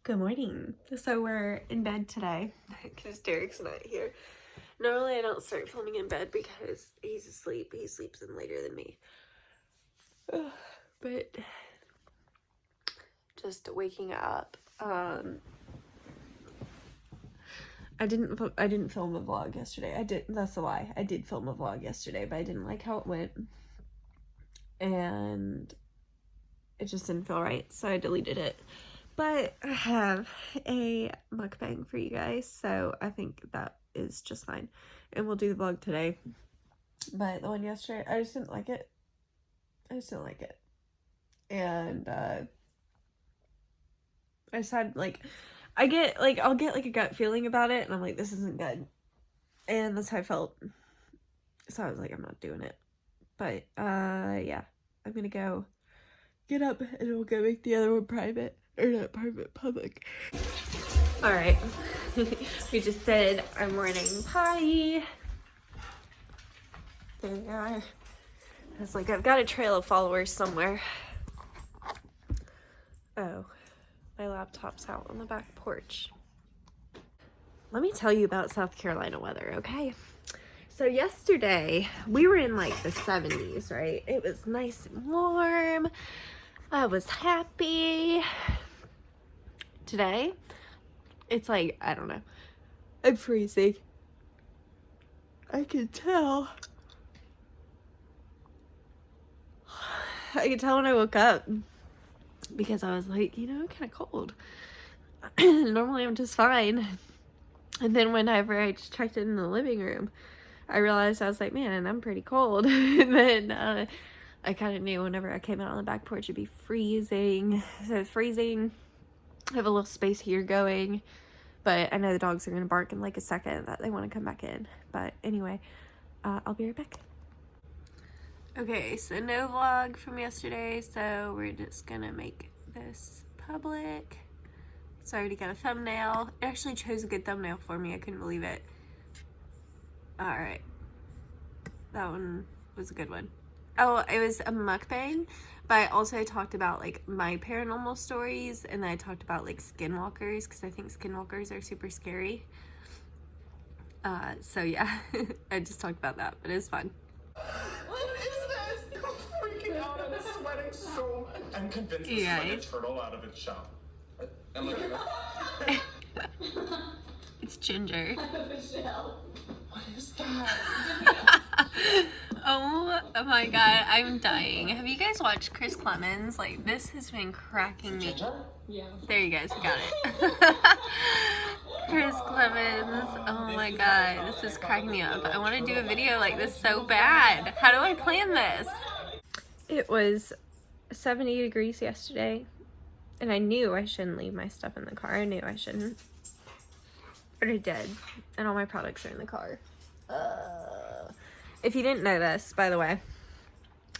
Good morning. So we're in bed today because Derek's not here. Normally I don't start filming in bed because he's asleep. He sleeps in later than me. But just waking up. I didn't film a vlog yesterday. That's a lie. I did film a vlog yesterday, but I didn't like how it went. And it just didn't feel right, so I deleted it. But I have a mukbang for you guys, so I think that is just fine. And we'll do the vlog today. But the one yesterday, I just didn't like it. And I decided, like, I'll get, like, a gut feeling about it, and I'm like, this isn't good. And that's how I felt. So I was like, I'm not doing it. But, yeah. I'm gonna go get up, and we'll go make the other one private. Or not private, public. Alright. We just did our morning potty. There we are. I was like, I've got a trail of followers somewhere. Oh, my laptop's out on the back porch. Let me tell you about South Carolina weather, okay? So yesterday, we were in like the 70s, right? It was nice and warm. I was happy. Today, it's like, I don't know. I'm freezing. I can tell. I could tell when I woke up because I was like, you know, I'm kind of cold. Normally I'm just fine. And then whenever I just checked in the living room, I realized I was like, man, I'm pretty cold. And then I kind of knew whenever I came out on the back porch, it'd be freezing. So it's freezing. I have a little space heater going, but I know the dogs are going to bark in like a second that they want to come back in. But anyway, I'll be right back. Okay, so no vlog from yesterday, so we're just gonna make this public. So I already got a thumbnail. It actually chose a good thumbnail for me. I couldn't believe it. Alright. That one was a good one. Oh, it was a mukbang, but I also talked about like my paranormal stories, and then I talked about like skinwalkers, because I think skinwalkers are super scary. So yeah, I just talked about that, but it was fun. Out and sweating so I'm convinced this is like a turtle out of its shell. And look at that. It's Ginger. What is that? Oh my god, I'm dying. Have you guys watched Chris Clemens? Like, this has been cracking me. Ginger? Yeah. There you guys got it. Chris Clemens. Oh my god, this is cracking me up. I want to do a video like this so bad. How do I plan this? It was 70 degrees yesterday, and I knew I shouldn't leave my stuff in the car. I knew I shouldn't. But I did, and all my products are in the car. If you didn't know this, by the way,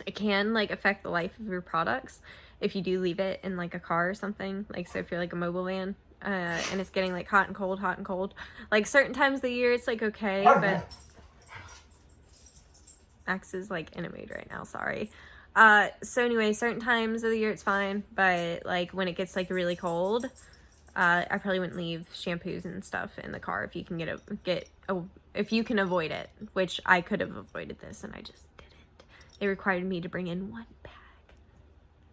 it can like affect the life of your products if you do leave it in like a car or something. Like, so if you're like a mobile van, and it's getting like hot and cold. Like certain times of the year it's like okay, but Max is like in a mood right now, sorry. So anyway, certain times of the year it's fine, but like when it gets like really cold, I probably wouldn't leave shampoos and stuff in the car if you can if you can avoid it, which I could have avoided this and I just didn't. It required me to bring in one bag.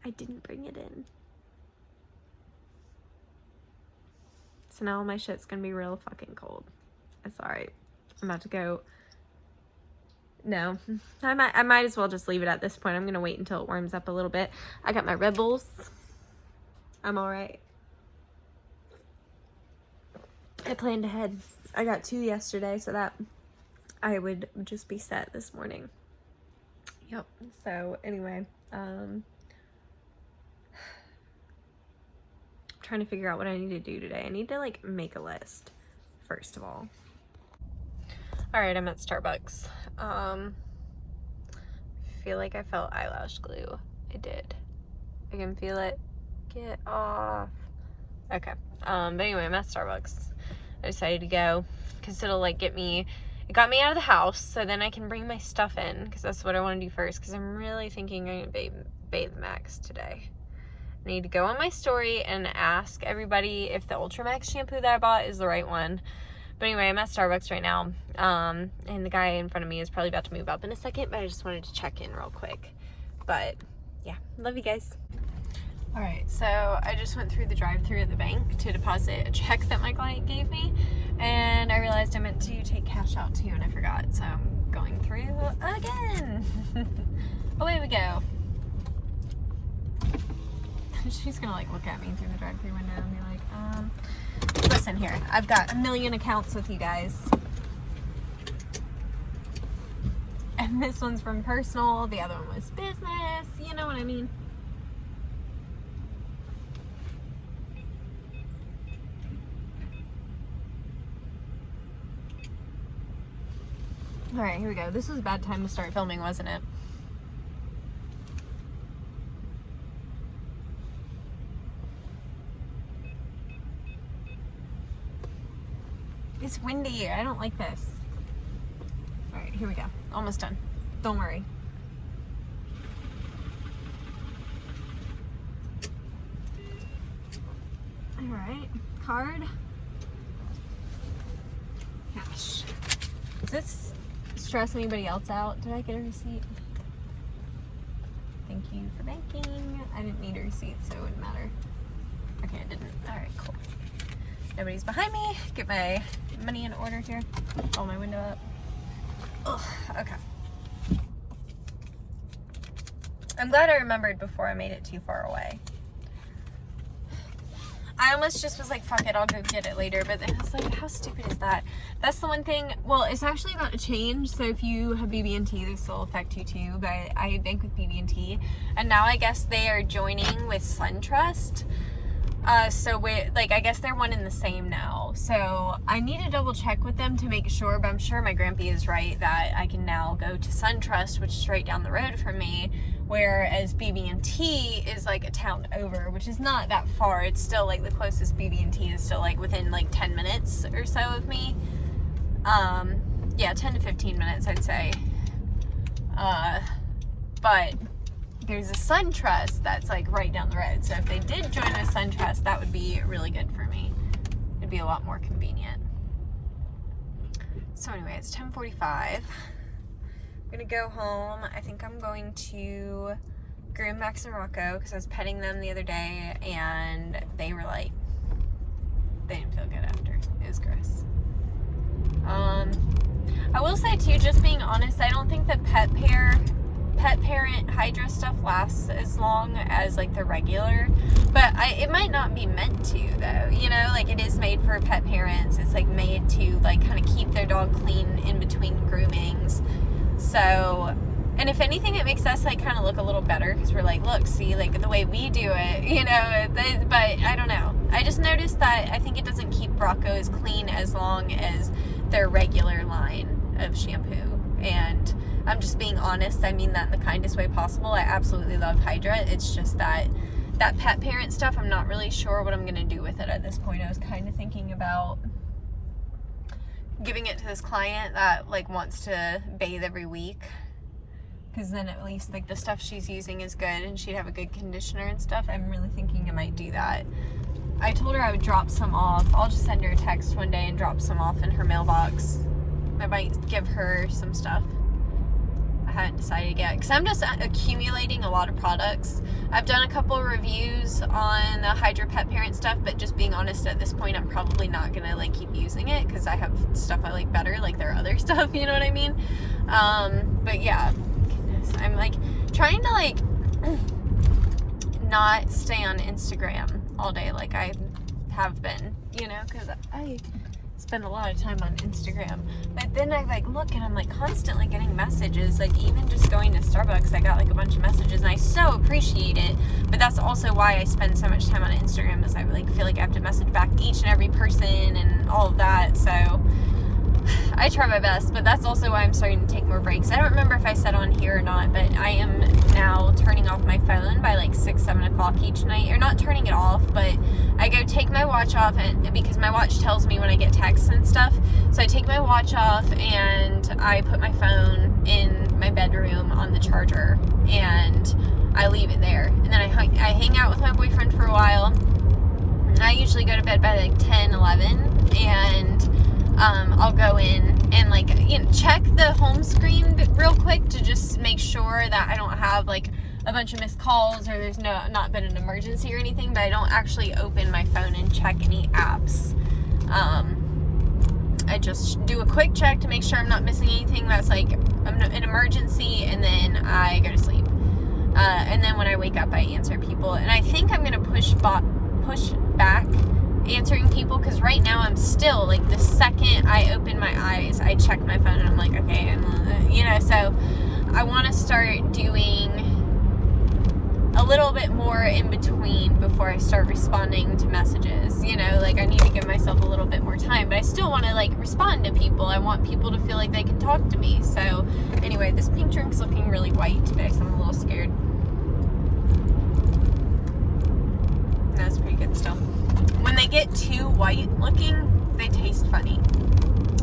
I didn't bring it in. So now all my shit's gonna be real fucking cold. It's alright. I'm about to go. No, I might as well just leave it at this point. I'm gonna wait until it warms up a little bit. I got my Red Bulls. I'm alright. I planned ahead. I got 2 yesterday so that I would just be set this morning. Yep. So anyway, trying to figure out what I need to do today. I need to like make a list first of all. Alright, I'm at Starbucks. Feel like I felt eyelash glue. I did. I can feel it. Get off. Okay. But anyway, I'm at Starbucks. I decided to go because it'll like it got me out of the house, so then I can bring my stuff in because that's what I want to do first, because I'm really thinking I'm gonna bathe Max today. I need to go on my story and ask everybody if the Ultramax shampoo that I bought is the right one. But anyway, I'm at Starbucks right now, and the guy in front of me is probably about to move up in a second, but I just wanted to check in real quick. But yeah, love you guys. All right, so I just went through the drive-thru at the bank to deposit a check that my client gave me, and I realized I meant to take cash out too, and I forgot, so I'm going through again. Away we go. She's gonna like look at me through the drive-thru window and be like, listen here, I've got a million accounts with you guys. And this one's from personal, the other one was business, you know what I mean? Alright, here we go. This was a bad time to start filming, wasn't it? It's windy. I don't like this. Alright, here we go. Almost done. Don't worry. Alright, card. Cash. Does this stress anybody else out? Did I get a receipt? Thank you for banking. I didn't need a receipt, so it wouldn't matter. Okay, I didn't. Alright, cool. Nobody's behind me. Get my money in order here. Roll my window up. Ugh, okay. I'm glad I remembered before I made it too far away. I almost just was like, fuck it, I'll go get it later. But then I was like, how stupid is that? That's the one thing. Well, it's actually about to change. So if you have BB&T, this will affect you too. But I bank with BB&T. And now I guess they are joining with SunTrust. So I guess they're one in the same now. So I need to double check with them to make sure, but I'm sure my Grampy is right that I can now go to SunTrust, which is right down the road from me, whereas BB&T is like a town over, which is not that far. It's still like the closest BB&T is still like within like 10 minutes or so of me. Yeah, 10 to 15 minutes, I'd say. But there's a SunTrust that's like right down the road. So if they did join a SunTrust, that would be really good for me. It'd be a lot more convenient. So anyway, it's 10:45. I'm gonna go home. I think I'm going to groom Max and Rocco because I was petting them the other day and they were like, they didn't feel good after. It was gross. I will say too, just being honest, I don't think the pet parent Hydra stuff lasts as long as like the regular, but it might not be meant to though, you know, like it is made for pet parents. It's like made to like kind of keep their dog clean in between groomings. So, and if anything, it makes us like kind of look a little better because we're like, look, see, like the way we do it, you know. But I don't know, I just noticed that I think it doesn't keep Rocco as clean as long as their regular line of shampoo. And I'm just being honest. I mean that in the kindest way possible. I absolutely love Hydra. It's just that pet parent stuff, I'm not really sure what I'm going to do with it at this point. I was kind of thinking about giving it to this client that like wants to bathe every week. Because then at least like the stuff she's using is good and she'd have a good conditioner and stuff. I'm really thinking I might do that. I told her I would drop some off. I'll just send her a text one day and drop some off in her mailbox. I might give her some stuff. I haven't decided yet because I'm just accumulating a lot of products. I've done a couple of reviews on the Hydra pet parent stuff, but just being honest, at this point I'm probably not gonna like keep using it because I have stuff I like better, like their other stuff, you know what I mean? But yeah, goodness, I'm like trying to like not stay on Instagram all day like I have been, you know, because I spend a lot of time on Instagram. But then I like look and I'm like constantly getting messages, like even just going to Starbucks I got like a bunch of messages and I so appreciate it. But that's also why I spend so much time on Instagram, is I like feel like I have to message back each and every person and all of that. So I try my best, but that's also why I'm starting to take more breaks. I don't remember if I said on here or not, but I am now turning off my phone by like 6-7 o'clock each night, or not turning it off, but I go take my watch off, and because my watch tells me when I get texts and stuff, so I take my watch off and I put my phone in my bedroom on the charger, and I leave it there. And then I hang out with my boyfriend for a while. And I usually go to bed by like 10, 11. And I'll go in and like, you know, check the home screen real quick to just make sure that I don't have like a bunch of missed calls or there's not been an emergency or anything, but I don't actually open my phone and check any apps. I just do a quick check to make sure I'm not missing anything that's like an emergency, and then I go to sleep. And then when I wake up, I answer people. And I think I'm going to push back answering people, because right now I'm still like, the second I open my eyes, I check my phone and I'm like, okay, you know, so I want to start doing a little bit more in between before I start responding to messages. You know, like I need to give myself a little bit more time, but I still want to like respond to people. I want people to feel like they can talk to me. So anyway, this pink drink's looking really white today, so I'm a little scared. That's pretty good still. When they get too white looking, they taste funny.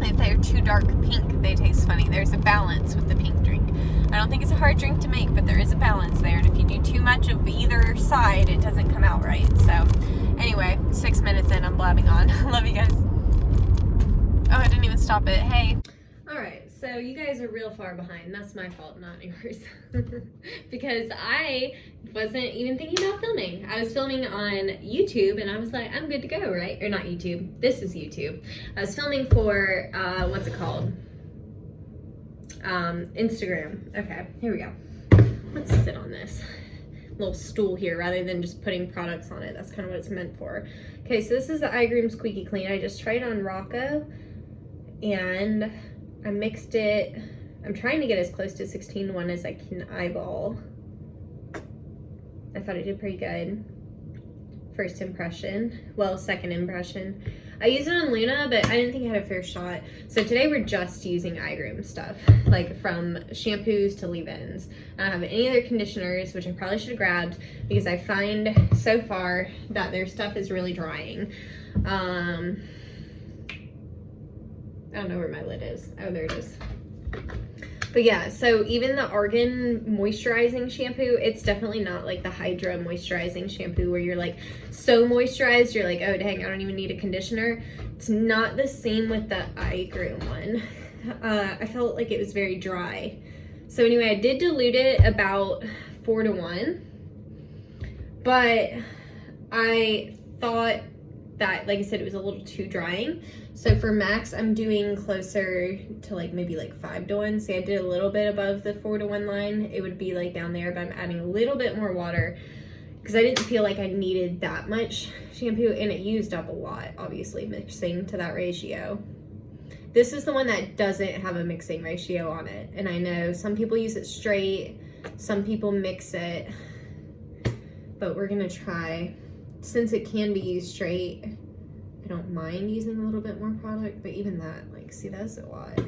If they're too dark pink, they taste funny. There's a balance with the pink drink. I don't think it's a hard drink to make, but there is a balance there. And if you do too much of either side, it doesn't come out right. So anyway, 6 minutes in, I'm blabbing on. Love you guys. Oh, I didn't even stop it. Hey. All right, so you guys are real far behind. That's my fault, not yours. Because I wasn't even thinking about filming. I was filming on YouTube, and I was like, I'm good to go, right? Or not YouTube. This is YouTube. I was filming for, what's it called? Instagram. Okay, here we go. Let's sit on this little stool here rather than just putting products on it. That's kind of what it's meant for. Okay, so this is the igroom Squeaky Clean. I just tried it on Rocco, and I mixed it. I'm trying to get as close to 16:1 as I can eyeball. I thought it did pretty good. First impression. Well, second impression. I used it on Luna, but I didn't think I had a fair shot. So today we're just using igroom stuff, like from shampoos to leave-ins. I don't have any other conditioners, which I probably should have grabbed, because I find so far that their stuff is really drying. I don't know where my lid is. Oh, there it is. But yeah, so even the Argan moisturizing shampoo, it's definitely not like the Hydra moisturizing shampoo where you're like so moisturized, you're like, oh dang, I don't even need a conditioner. It's not the same with the igroom one. I felt like it was very dry. So anyway, I did dilute it about 4:1, but I thought that, like I said, it was a little too drying. So for Max, I'm doing closer to like maybe like 5:1. See, I did a little bit above the 4:1 line. It would be like down there, but I'm adding a little bit more water because I didn't feel like I needed that much shampoo, and it used up a lot, obviously, mixing to that ratio. This is the one that doesn't have a mixing ratio on it. And I know some people use it straight, some people mix it, but we're gonna try, since it can be used straight, I don't mind using a little bit more product, but even that, like, see, that's a lot.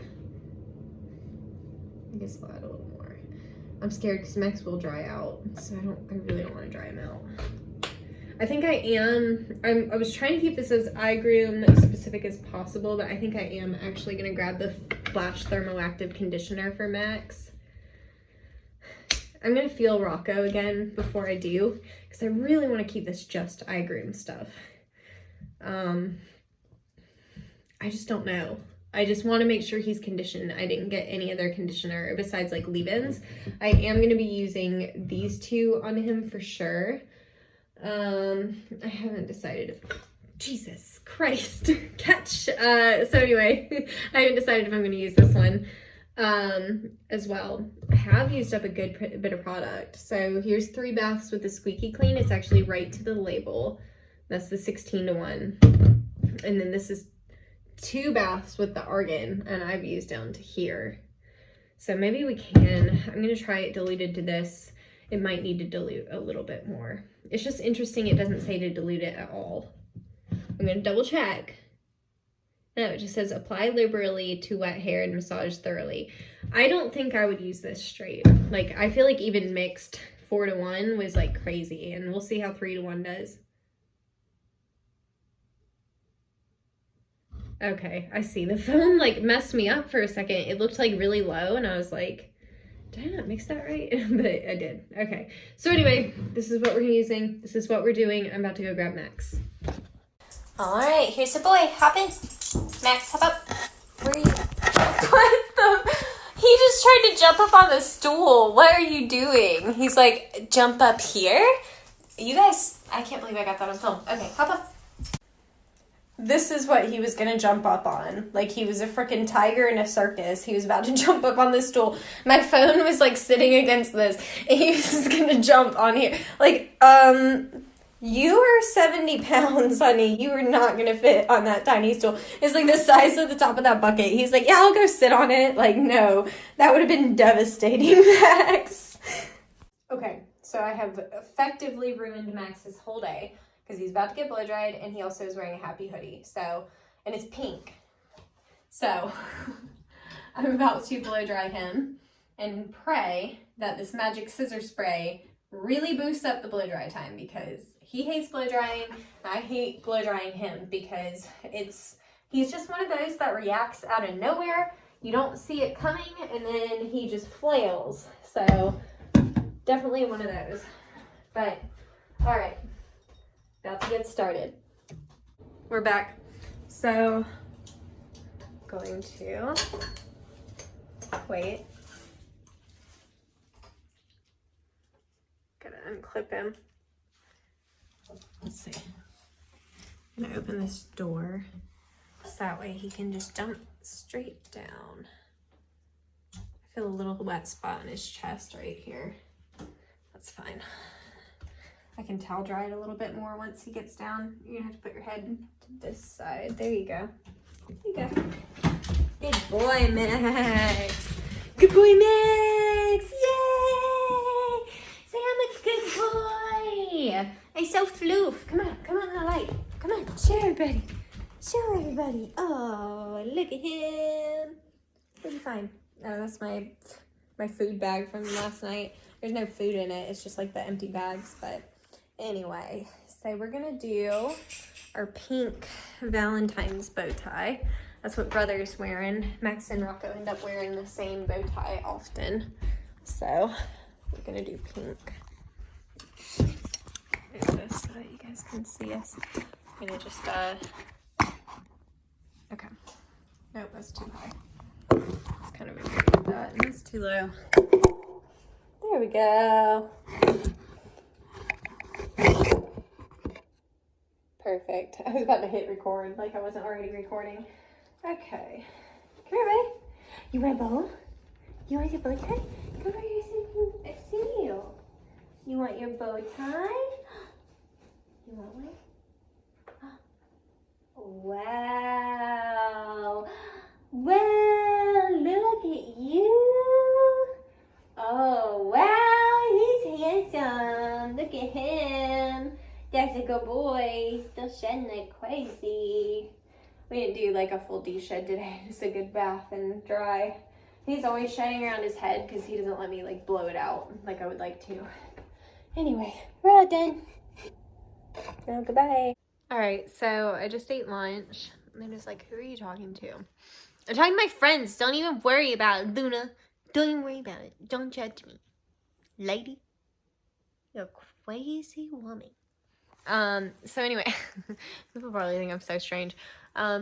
I guess I'll add a little more. I'm scared because Max will dry out, so I really don't want to dry him out. I think I was trying to keep this as igroom specific as possible, but I think I am actually going to grab the Flash Thermoactive Conditioner for Max. I'm going to feel Rocco again before I do, because I really want to keep this just igroom stuff. I just don't know. I just want to make sure he's conditioned. I didn't get any other conditioner besides like leave-ins. I am going to be using these two on him for sure. I haven't decided if, Jesus Christ, catch. So anyway, I haven't decided if I'm going to use this one as well. I have used up a good bit of product. So here's 3 baths with the Squeaky Clean. It's actually right to the label. That's the 16:1. And then this is 2 baths with the Argan, and I've used down to here. So maybe we can, I'm going to try it diluted to this. It might need to dilute a little bit more. It's just interesting it doesn't say to dilute it at all. I'm going to double check. No, it just says apply liberally to wet hair and massage thoroughly. I don't think I would use this straight. Like, I feel like even mixed 4:1 was like crazy, and we'll see how 3:1 does. Okay, I see. The phone like messed me up for a second. It looked like really low, and I was like, Did I not mix that right? But I did. Okay. So anyway, this is what we're using. This is what we're doing. I'm about to go grab Max. All right, here's the boy. Hop in. Max, hop up. Where are you? What the? He just tried to jump up on the stool. What are you doing? He's like, jump up here? You guys, I can't believe I got that on film. Okay, hop up. This is what he was gonna jump up on. Like he was a freaking tiger in a circus. He was about to jump up on this stool. My phone was like sitting against this. And he was gonna jump on here. Like, you are 70 pounds, honey. You are not gonna fit on that tiny stool. It's like the size of the top of that bucket. He's like, yeah, I'll go sit on it. Like, no, that would have been devastating, Max. Okay, so I have effectively ruined Max's whole day. Because he's about to get blow dried, and he also is wearing a happy hoodie. So, and it's pink. So, I'm about to blow dry him and pray that this magic scissor spray really boosts up the blow dry time, because he hates blow drying. I hate blow drying him because he's just one of those that reacts out of nowhere. You don't see it coming, and then he just flails. So, definitely one of those. But, all right. About to get started. We're back. So, going to wait. Gotta unclip him. Let's see. I'm gonna open this door so that way he can just jump straight down. I feel a little wet spot on his chest right here. That's fine. I can towel dry it a little bit more once he gets down. You're gonna have to put your head to this side. There you go. There you go. Good boy, Max. Good boy, Max. Yay! Say I'm a good boy. Hey, so floof. Come on, the light. Come on, show everybody. Show everybody. Oh, look at him. Pretty fine. Oh, that's my food bag from last night. There's no food in it. It's just like the empty bags, but anyway, so we're gonna do our pink Valentine's bow tie. That's what brother's wearing. Max and Rocco end up wearing the same bow tie often. So we're gonna do pink. Move this so that you guys can see us. I'm gonna just, okay. Nope, that's too high. It's kind of weird with that, and that's too low. There we go. Perfect. I was about to hit record like I wasn't already recording. Okay. Come here, buddy. You want a bow? You want your bow tie? Come over here so I can see you. You want your bow tie? You want one? Wow. Wow, look at you. Oh, wow, he's handsome. Look at him. That's a good boy. He's still shedding like crazy. We didn't do like a full de-shed today. Just a good bath and dry. He's always shedding around his head because he doesn't let me like blow it out like I would like to. Anyway, we're all done. Now goodbye. All right, so I just ate lunch. And they're just like, who are you talking to? I'm talking to my friends. Don't even worry about it, Luna. Don't even worry about it. Don't judge me. Lady, you're a crazy woman. So anyway, people probably think I'm so strange.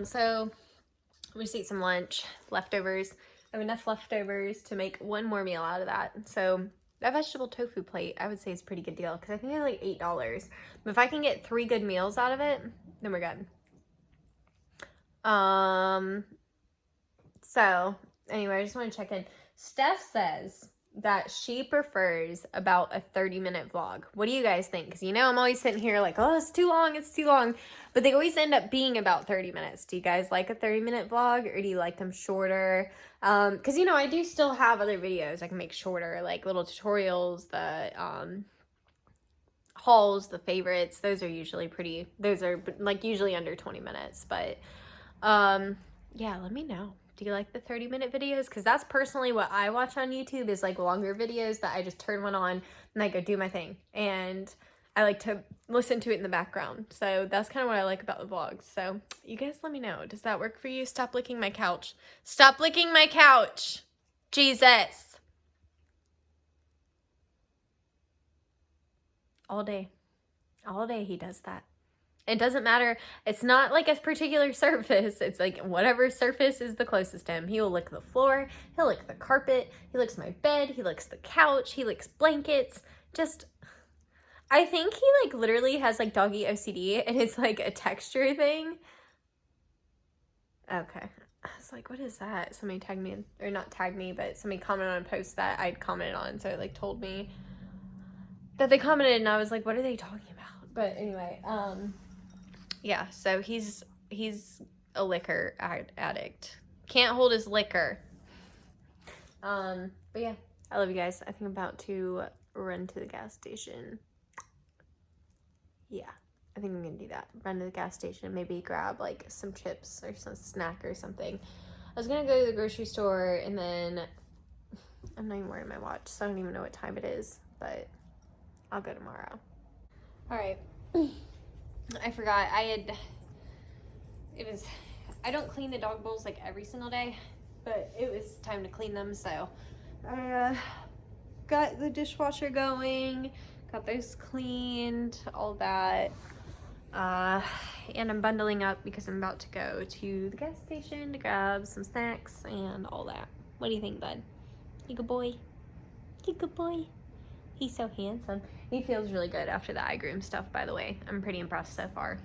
So we just ate some lunch, leftovers. I have enough leftovers to make one more meal out of that. So that vegetable tofu plate, I would say is a pretty good deal because I think it's like $8. But if I can get 3 good meals out of it, then we're good. So anyway, I just want to check in. Steph says that she prefers about a 30-minute vlog. What do you guys think? Because you know I'm always sitting here like, oh, it's too long. But they always end up being about 30 minutes. Do you guys like a 30-minute vlog or do you like them shorter? Because, you know, I do still have other videos I can make shorter, like little tutorials, the hauls, the favorites. Those are usually like usually under 20 minutes. But yeah, let me know. Do you like the 30-minute videos? Because that's personally what I watch on YouTube, is like longer videos that I just turn one on and I go do my thing. And I like to listen to it in the background. So that's kind of what I like about the vlogs. So you guys let me know. Does that work for you? Stop licking my couch. Stop licking my couch. Jesus. All day. All day he does that. It doesn't matter. It's not like a particular surface. It's like whatever surface is the closest to him. He will lick the floor. He'll lick the carpet. He licks my bed. He licks the couch. He licks blankets. Just, I think he like literally has like doggy OCD and it's like a texture thing. Okay. I was like, what is that? Somebody tagged me, or not tagged me, but somebody commented on a post that I'd commented on. So it like told me that they commented and I was like, what are they talking about? But anyway, yeah, so he's a liquor addict. Can't hold his liquor. But yeah, I love you guys. I think I'm about to run to the gas station. Yeah, I think I'm gonna do that. Run to the gas station, maybe grab like some chips or some snack or something. I was gonna go to the grocery store and then I'm not even wearing my watch, so I don't even know what time it is, but I'll go tomorrow. All right. I forgot I don't clean the dog bowls like every single day, but it was time to clean them, so I got the dishwasher going, got those cleaned, all that, and I'm bundling up because I'm about to go to the gas station to grab some snacks and all that. What do you think, bud? You good boy? You good boy? He's so handsome. He feels really good after the igroom stuff, by the way. I'm pretty impressed so far.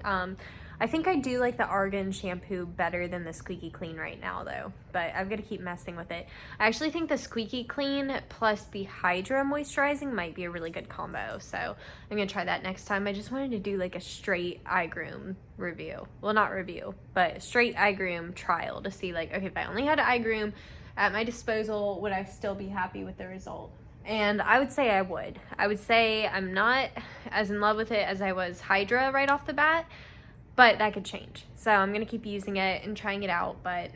I think I do like the Argan shampoo better than the Squeaky Clean right now, though. But I've got to keep messing with it. I actually think the Squeaky Clean plus the Hydra moisturizing might be a really good combo. So I'm going to try that next time. I just wanted to do like a straight igroom review. Well, not review, but straight igroom trial to see like, okay, if I only had igroom at my disposal, would I still be happy with the result? And I would say I would. I would say I'm not as in love with it as I was Hydra right off the bat, but that could change. So I'm going to keep using it and trying it out. But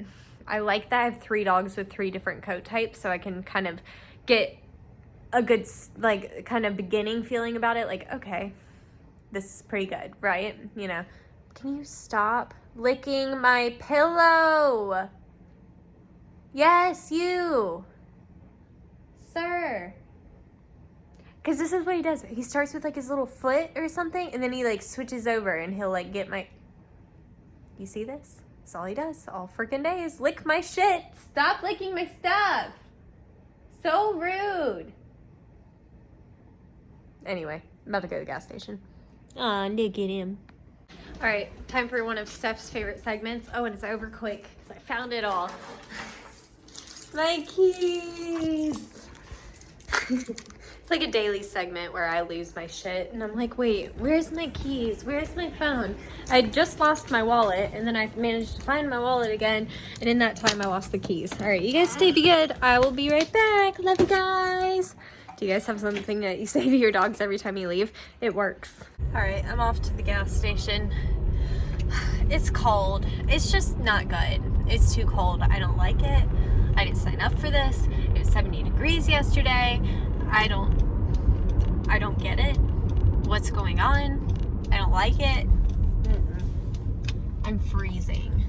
I like that I have 3 dogs with 3 different coat types, so I can kind of get a good, like, kind of beginning feeling about it. Like, okay, this is pretty good, right? You know. Can you stop licking my pillow? Yes, you. Sir. Because this is what he does. He starts with like his little foot or something, and then he like switches over and he'll like get my... You see this? That's all he does all freaking day is lick my shit. Stop licking my stuff. So rude. Anyway, I'm about to go to the gas station. Aw, look at him. Alright, time for one of Steph's favorite segments. Oh, and it's over quick because I found it all. My keys. It's like a daily segment where I lose my shit and I'm like, wait, where's my keys? Where's my phone? I just lost my wallet and then I managed to find my wallet again, and in that time I lost the keys. All right, you guys stay good. I will be right back. Love you guys. Do you guys have something that you say to your dogs every time you leave? It works. All right, I'm off to the gas station. It's cold. It's just not good. It's too cold. I don't like it. I didn't sign up for this. It was 70 degrees yesterday. I don't get it. What's going on? I don't like it. I'm freezing.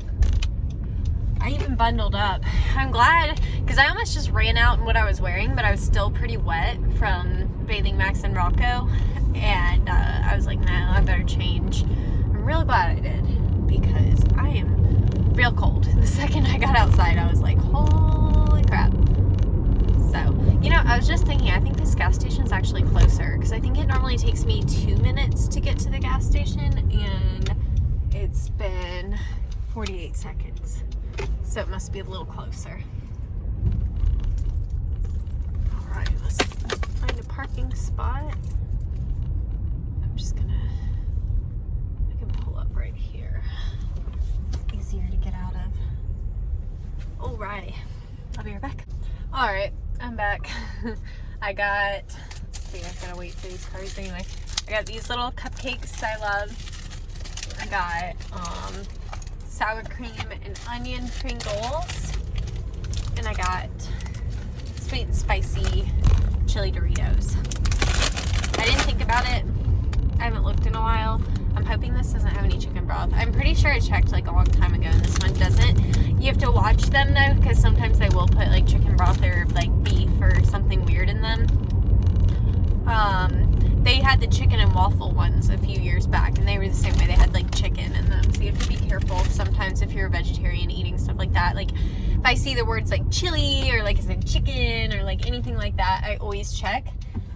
I even bundled up. I'm glad, because I almost just ran out in what I was wearing, but I was still pretty wet from bathing Max and Rocco, and I was like, no, I better change. I'm real glad I did, because I am real cold. The second I got outside, I was like, holy crap. So, you know, I was just thinking, I think this gas station is actually closer, because I think it normally takes me 2 minutes to get to the gas station, and it's been 48 seconds. So it must be a little closer. Alright, let's find a parking spot. I'm just gonna, I can pull up right here. It's easier to get out of. Alrighty, I'll be right back. Alright, I'm back. I got, let's see, I've gotta wait for these cars anyway. I got these little cupcakes I love. I got, sour cream and onion Pringles, and I got sweet and spicy chili Doritos. I didn't think about it. I haven't looked in a while. I'm hoping this doesn't have any chicken broth. I'm pretty sure I checked like a long time ago and this one doesn't. You have to watch them though, because sometimes they will put like chicken broth or like beef or something weird in them. they had the chicken and waffle ones a few years back, and they were the same way. They had like chicken in them, so you have to be careful sometimes if you're a vegetarian eating stuff like that. Like if I see the words like chili or like is it chicken or like anything like that, I always check.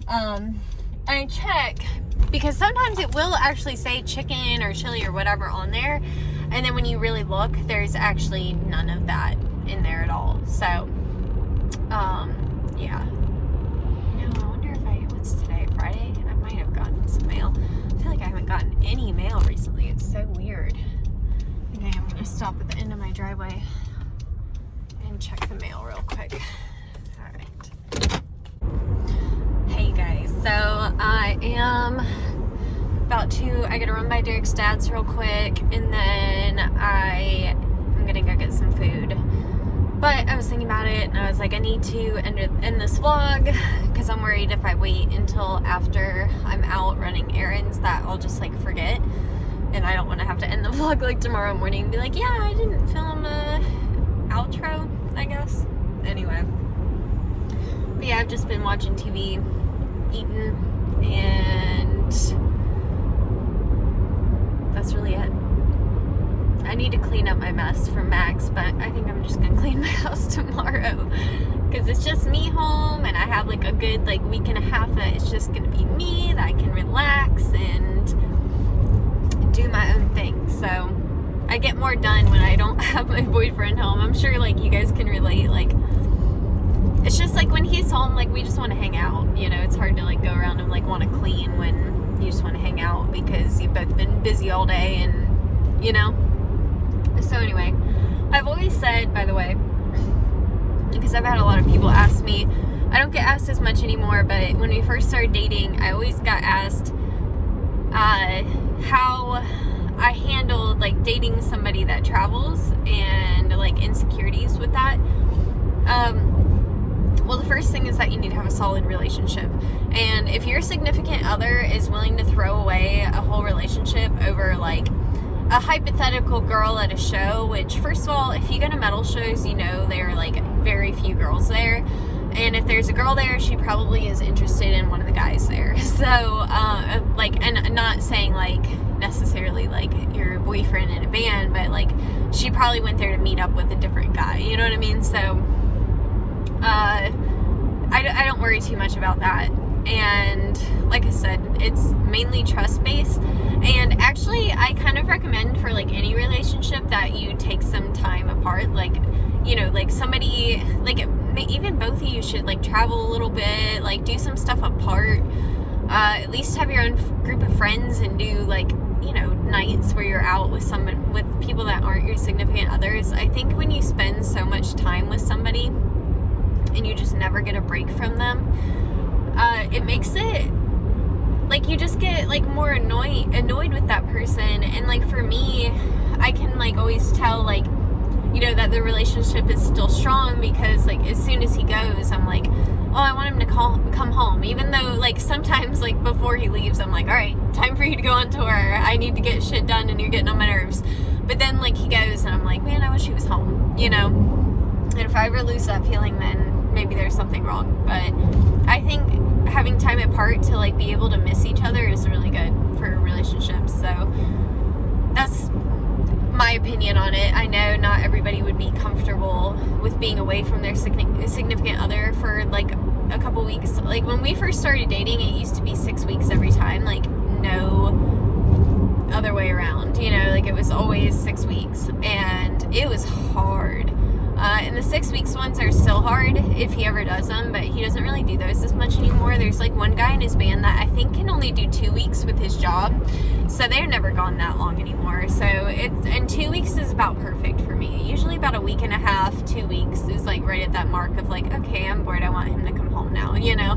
I check because sometimes it will actually say chicken or chili or whatever on there, and then when you really look, there's actually none of that in there at all. So yeah. I wonder if what's today, Friday? I might have gotten some mail. I feel like I haven't gotten any mail recently. It's so weird. I think I'm gonna stop at the end of my driveway and check the mail real quick. Alright. Hey guys, so I am I gotta run by Derek's dad's real quick, and then I'm gonna go get some food. But I was thinking about it, and I was like, I need to end this vlog, because I'm worried if I wait until after I'm out running errands that I'll just like forget, and I don't want to have to end the vlog like tomorrow morning and be like, yeah, I didn't film a outro, I guess. Anyway. But yeah, I've just been watching TV, eating, and that's really it. I need to clean up my mess for Max, but I think I'm just gonna clean my house tomorrow because it's just me home, and I have like a good like week and a half that it's just gonna be me, that I can relax and do my own thing. So I get more done when I don't have my boyfriend home. I'm sure like you guys can relate. Like it's just like when he's home, like we just want to hang out, you know. It's hard to like go around and like want to clean when you just want to hang out because you've both been busy all day, and you know. So anyway, I've always said, by the way, because I've had a lot of people ask me, I don't get asked as much anymore, but when we first started dating, I always got asked how I handled like dating somebody that travels and like insecurities with that. Well, the first thing is that you need to have a solid relationship. And if your significant other is willing to throw away a whole relationship over like a hypothetical girl at a show, which first of all, if you go to metal shows, you know there are like very few girls there, and if there's a girl there, she probably is interested in one of the guys there. So like, and not saying like necessarily like your boyfriend in a band, but like she probably went there to meet up with a different guy, you know what I mean? So I don't worry too much about that. And like I said, it's mainly trust-based, and actually I kind of recommend for like any relationship that you take some time apart, like, you know, like somebody, like even both of you should like travel a little bit, like do some stuff apart, at least have your own group of friends and do like, you know, nights where you're out with people that aren't your significant others. I think when you spend so much time with somebody and you just never get a break from them, it makes it like you just get like more annoyed with that person. And like for me, I can like always tell like, you know, that the relationship is still strong because like as soon as he goes, I'm like, oh, I want him to come home, even though like sometimes like before he leaves, I'm like, all right, time for you to go on tour, I need to get shit done and you're getting on my nerves. But then like he goes and I'm like, man, I wish he was home, you know. And if I ever lose that feeling, then maybe there's something wrong. But I think having time apart to like be able to miss each other is really good for relationships. So that's my opinion on it. I know not everybody would be comfortable with being away from their significant other for like a couple weeks. Like when we first started dating, it used to be 6 weeks every time, like no other way around, you know, like it was always 6 weeks, and it was hard. And the 6 weeks ones are still hard if he ever does them, but he doesn't really do those as much anymore. There's like one guy in his band that I think can only do 2 weeks with his job, so they're never gone that long anymore. So and 2 weeks is about perfect for me. Usually about a week and a half, 2 weeks is like right at that mark of like, okay, I'm bored, I want him to come home now, you know.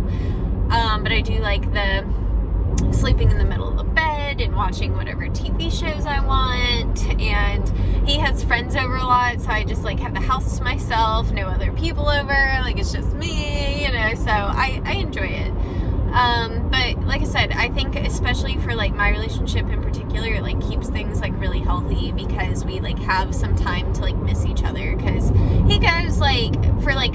But I do like the sleeping in the middle of the bed and watching whatever TV shows I want, and he has friends over a lot, so I just like have the house to myself, no other people over, like it's just me, you know, so I enjoy it. But like I said, I think especially for like my relationship in particular, it like keeps things like really healthy because we like have some time to like miss each other, because he goes like for like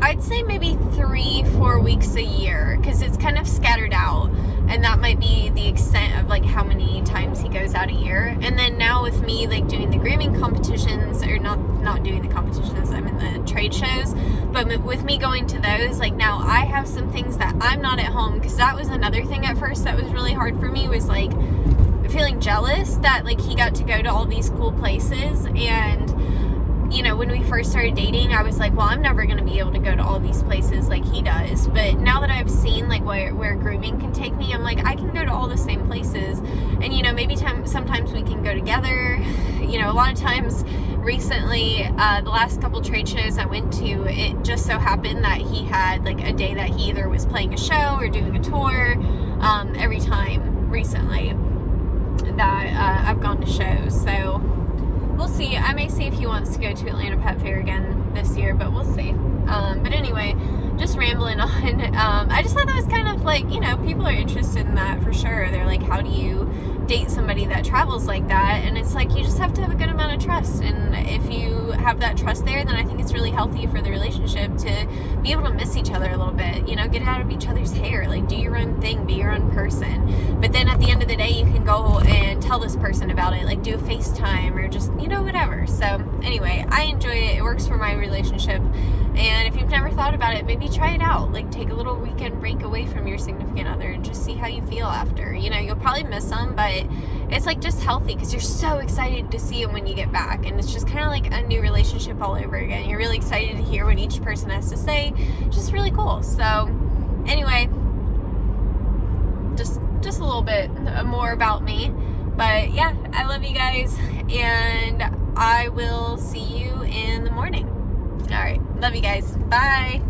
I'd say maybe 3-4 weeks a year, because it's kind of scattered out, and that might be the extent of like how many times he goes out a year. And then now with me like doing the grooming competitions, or not doing the competitions, I'm in the trade shows, but with me going to those, like now I have some things that I'm not at home, because that was another thing at first that was really hard for me, was like feeling jealous that like he got to go to all these cool places. And you know, when we first started dating, I was like, well, I'm never going to be able to go to all these places like he does. But now that I've seen like where grooming can take me, I'm like, I can go to all the same places. And, you know, maybe sometimes we can go together. You know, a lot of times recently, the last couple trade shows I went to, it just so happened that he had like a day that he either was playing a show or doing a tour, every time recently that I've gone to shows. So we'll see. I may see if he wants to go to Atlanta Pet Fair again this year, but we'll see. But anyway, just rambling on. I just thought that was kind of like, you know, people are interested in that for sure. They're like, how do you date somebody that travels like that? And it's like, you just have to have a good amount of trust. And if you have that trust there, then I think it's really healthy for the relationship to be able to miss each other a little bit. You know, get out of each other's hair. Like, do your own thing. Be your own person. But then at the end of the day, you can go and tell this person about it. Like, do a FaceTime or just, you know, whatever. So anyway, I enjoy it. It works for my relationship. And if you've never thought about it, maybe try it out. Like, take a little weekend break away from your significant other and just see how you feel after. You know, you'll probably miss them, but it's like just healthy, because you're so excited to see them when you get back. And it's just kind of like a new relationship all over again. You're really excited to hear what each person has to say. Just really cool. So anyway, just a little bit more about me. But yeah, I love you guys, and I will see you in the morning. All right. Love you guys. Bye.